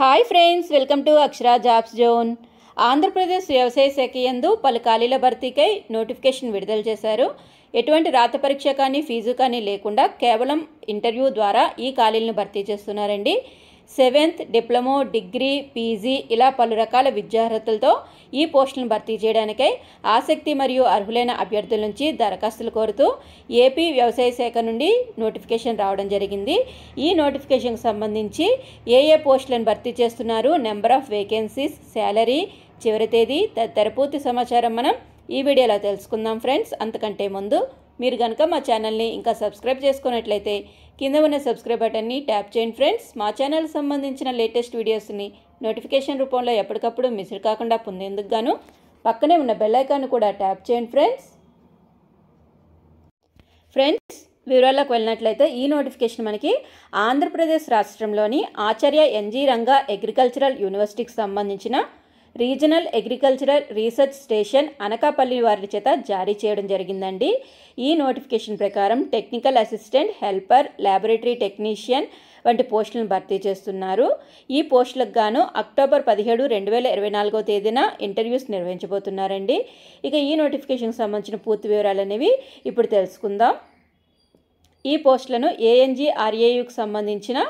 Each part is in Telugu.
Hi friends, welcome to Akshara jobs zone. Andhra Pradesh వ్యవసాయ శాఖ యందు పలు ఖాళీల భర్తీకై నోటిఫికేషన్ విడుదల చేశారు. ఎటువంటి రాత పరీక్ష కానీ ఫీజు కానీ లేకుండా కేవలం ఇంటర్వ్యూ ద్వారా ఈ ఖాళీలను భర్తీ చేస్తున్నారండి. 7th డిప్లొమా, డిగ్రీ, పీజీ ఇలా పలు రకాల విద్యార్హతలతో ఈ పోస్టులను భర్తీ చేయడానికై ఆసక్తి మరియు అర్హులైన అభ్యర్థుల నుంచి దరఖాస్తులు కోరుతూ ఏపీ వ్యవసాయ శాఖ నుండి నోటిఫికేషన్ రావడం జరిగింది. ఈ నోటిఫికేషన్కి సంబంధించి ఏ పోస్టులను భర్తీ చేస్తున్నారు, నెంబర్ ఆఫ్ వేకెన్సీస్, శాలరీ, చివరి తేదీ తదితర పూర్తి సమాచారం మనం ఈ వీడియోలో తెలుసుకుందాం ఫ్రెండ్స్. అంతకంటే ముందు మీరు కనుక మా ఛానల్ని ఇంకా సబ్స్క్రైబ్ చేసుకున్నట్లయితే కింద ఉన్న సబ్స్క్రైబ్ బటన్ని ట్యాప్ చేయండి ఫ్రెండ్స్. మా ఛానల్కి సంబంధించిన లేటెస్ట్ వీడియోస్ని నోటిఫికేషన్ రూపంలో ఎప్పటికప్పుడు మిస్ కాకుండా పొందేందుకు గాను పక్కనే ఉన్న బెల్ ఐకాన్ కూడా ట్యాప్ చేయండి ఫ్రెండ్స్. వివరాలకు వెళ్ళినట్లయితే ఈ నోటిఫికేషన్ మనకి ఆంధ్రప్రదేశ్ రాష్ట్రంలోని ఆచార్య ఎన్జీ రంగా అగ్రికల్చరల్ యూనివర్సిటీకి సంబంధించిన regional agricultural research station Anakapalli వారి చేత జారీ చేయడం జరిగిందండి. ఈ నోటిఫికేషన్ ప్రకారం technical assistant, helper, laboratory technician వంటి పోస్టులను భర్తీ చేస్తున్నారు. ఈ పోస్టులకు గాను అక్టోబర్ 17, 2024 తేదీన ఇంటర్వ్యూస్ నిర్వహించబోతున్నారండి. ఇక ఈ నోటిఫికేషన్కి సంబంధించిన పూర్తి వివరాలు అనేవి ఇప్పుడు తెలుసుకుందాం. ఈ పోస్టులను ANGRAUకి సంబంధించిన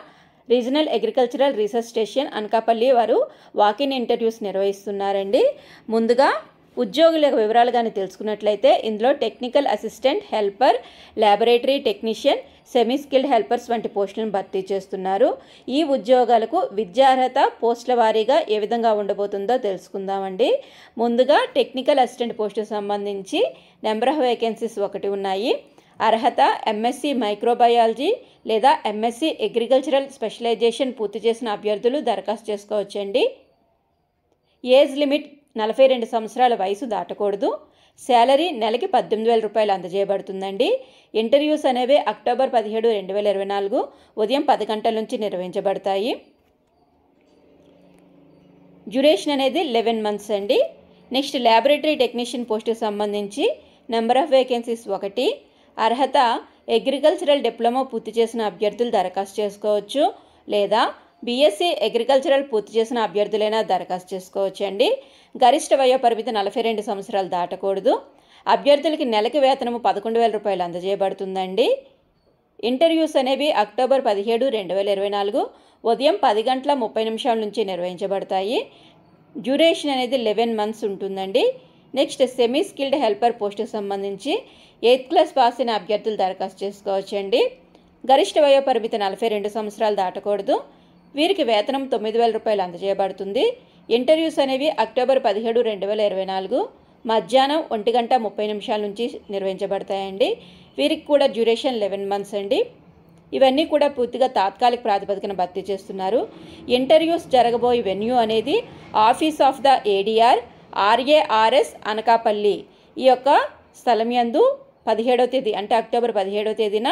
regional agricultural research station Anakapalli వారు వాకిన్ ఇంటర్వ్యూస్ నిర్వహిస్తున్నారండి. ముందుగా ఉద్యోగుల వివరాలు కానీ తెలుసుకున్నట్లయితే ఇందులో technical assistant, helper, laboratory technician, semi skilled helpers వంటి పోస్టులను భర్తీ చేస్తున్నారు. ఈ ఉద్యోగాలకు విద్యార్హత పోస్టుల వారీగా ఏ విధంగా ఉండబోతుందో తెలుసుకుందామండి. ముందుగా టెక్నికల్ అసిస్టెంట్ పోస్టుకు సంబంధించి నెంబర్ ఆఫ్ వేకెన్సీస్ 1 ఉన్నాయి. అర్హత MSc మైక్రోబయాలజీ లేదా MSc అగ్రికల్చరల్ స్పెషలైజేషన్ పూర్తి చేసిన అభ్యర్థులు దరఖాస్తు చేసుకోవచ్చండి. ఏజ్ లిమిట్ 42 సంవత్సరాల వయసు దాటకూడదు. శాలరీ నెలకి 18,000 రూపాయలు అందజేయబడుతుందండి. ఇంటర్వ్యూస్ అనేవి అక్టోబర్ 17, 2024 ఉదయం 10 గంటల నుంచి నిర్వహించబడతాయి. డ్యూరేషన్ అనేది 11 మంత్స్ అండి. నెక్స్ట్ ల్యాబొరేటరీ టెక్నీషియన్ పోస్టుకు సంబంధించి నెంబర్ ఆఫ్ వేకెన్సీస్ 1. అర్హత అగ్రికల్చరల్ డిప్లొమా పూర్తి చేసిన అభ్యర్థులు దరఖాస్తు చేసుకోవచ్చు, లేదా BSc అగ్రికల్చరల్ పూర్తి చేసిన అభ్యర్థులైనా దరఖాస్తు చేసుకోవచ్చు అండి. గరిష్ట వయోపరిమితి 42 సంవత్సరాలు దాటకూడదు. అభ్యర్థులకి నెలకి వేతనము 11,000 రూపాయలు అందజేయబడుతుందండి. ఇంటర్వ్యూస్ అనేవి అక్టోబర్ 17, 2024 ఉదయం 10 గంటల 30 నిమిషాల నుంచి నిర్వహించబడతాయి. డ్యూరేషన్ అనేది 11 మంత్స్ ఉంటుందండి. నెక్స్ట్ సెమీ స్కిల్డ్ హెల్పర్ పోస్టుకు సంబంధించి 8th క్లాస్ పాస్ అయిన అభ్యర్థులు దరఖాస్తు చేసుకోవచ్చండి. గరిష్ట వయోపరిమితి 42 సంవత్సరాలు దాటకూడదు. వీరికి వేతనం 9,000 రూపాయలు అందజేయబడుతుంది. ఇంటర్వ్యూస్ అనేవి అక్టోబర్ 17, 2024 మధ్యాహ్నం 1 గంట 30 నిమిషాల నుంచి నిర్వహించబడతాయండి. వీరికి కూడా డ్యూరేషన్ 11 మంత్స్ అండి. ఇవన్నీ కూడా పూర్తిగా తాత్కాలిక ప్రాతిపదికన భర్తీ చేస్తున్నారు. ఇంటర్వ్యూస్ జరగబోయే వెన్యూ అనేది office of the ADR RARS Anakapalli ఈ యొక్క స్థలం యందు 17వ తేదీ అంటే అక్టోబర్ 17వ తేదీన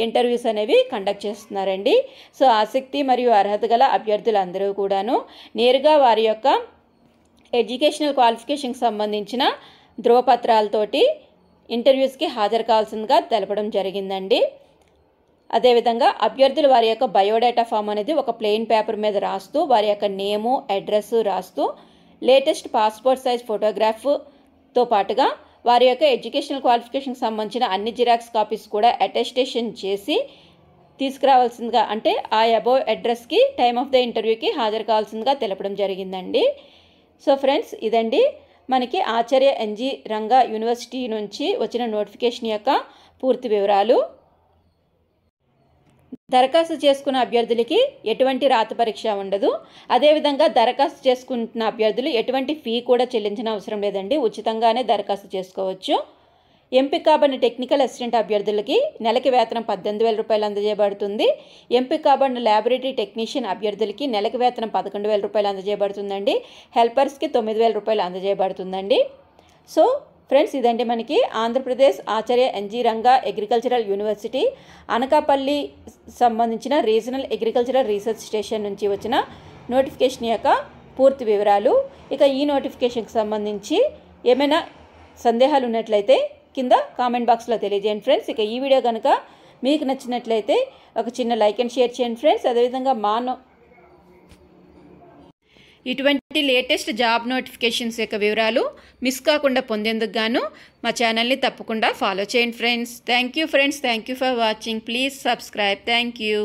ఇంటర్వ్యూస్ అనేవి కండక్ట్ చేస్తున్నారండి. సో ఆసక్తి మరియు అర్హత గల అభ్యర్థులందరూ కూడాను నేరుగా వారి యొక్క ఎడ్యుకేషనల్ క్వాలిఫికేషన్కి సంబంధించిన ధృవపత్రాలతోటి ఇంటర్వ్యూస్కి హాజరు కావాల్సిందిగా తెలపడం జరిగిందండి. అదేవిధంగా అభ్యర్థులు వారి యొక్క బయోడేటా ఫామ్ అనేది ఒక ప్లెయిన్ పేపర్ మీద రాస్తూ వారి యొక్క నేము, అడ్రస్ రాస్తూ లేటెస్ట్ పాస్పోర్ట్ సైజ్ ఫోటోగ్రాఫ్తో పాటుగా వారి యొక్క ఎడ్యుకేషనల్ క్వాలిఫికేషన్కి సంబంధించిన అన్ని జిరాక్స్ కాపీస్ కూడా అటెస్టేషన్ చేసి తీసుకురావాల్సిందిగా అంటే ఆ అబోవ్ అడ్రస్కి టైమ్ ఆఫ్ ద ఇంటర్వ్యూకి హాజరు కావాల్సిందిగా తెలపడం జరిగిందండి. సో ఫ్రెండ్స్, ఇదండి మనకి ఆచార్య ఎన్జీ రంగా యూనివర్సిటీ నుంచి వచ్చిన నోటిఫికేషన్ యొక్క పూర్తి వివరాలు. దరఖాస్తు చేసుకున్న అభ్యర్థులకి ఎటువంటి రాత పరీక్ష ఉండదు. అదేవిధంగా దరఖాస్తు చేసుకుంటున్న అభ్యర్థులు ఎటువంటి ఫీ కూడా చెల్లించిన అవసరం లేదండి. ఉచితంగానే దరఖాస్తు చేసుకోవచ్చు. ఎంపిక కాబడిన టెక్నికల్ అసిస్టెంట్ అభ్యర్థులకి నెలకి వేతనం 18,000 రూపాయలు అందజేయబడుతుంది. ఎంపిక కాబడిన ల్యాబొరేటరీ టెక్నీషియన్ అభ్యర్థులకి నెలకి వేతనం 11,000 రూపాయలు అందజేయబడుతుందండి. హెల్పర్స్కి 9,000 రూపాయలు అందజేయబడుతుందండి. సో ఫ్రెండ్స్, ఇదండి మనకి ఆంధ్రప్రదేశ్ ఆచార్య NG Ranga agricultural university Anakapalli సంబంధించిన రీజనల్ అగ్రికల్చరల్ రీసెర్చ్ స్టేషన్ నుంచి వచ్చిన నోటిఫికేషన్ యొక్క పూర్తి వివరాలు. ఇక ఈ నోటిఫికేషన్కి సంబంధించి ఏమైనా సందేహాలు ఉన్నట్లయితే కింద కామెంట్ బాక్స్లో తెలియజేయండి ఫ్రెండ్స్. ఇక ఈ వీడియో కనుక మీకు నచ్చినట్లయితే ఒక చిన్న లైక్ అండ్ షేర్ చేయండి ఫ్రెండ్స్. అదేవిధంగా ఇటువంటి లేటెస్ట్ జాబ్ నోటిఫికేషన్స్ యొక్క వివరాలు మిస్ కాకుండా పొందేందుకు గాను మా ఛానల్ని తప్పకుండా ఫాలో చేయండి friends. Thank you friends. Thank you for watching. Please subscribe. Thank you.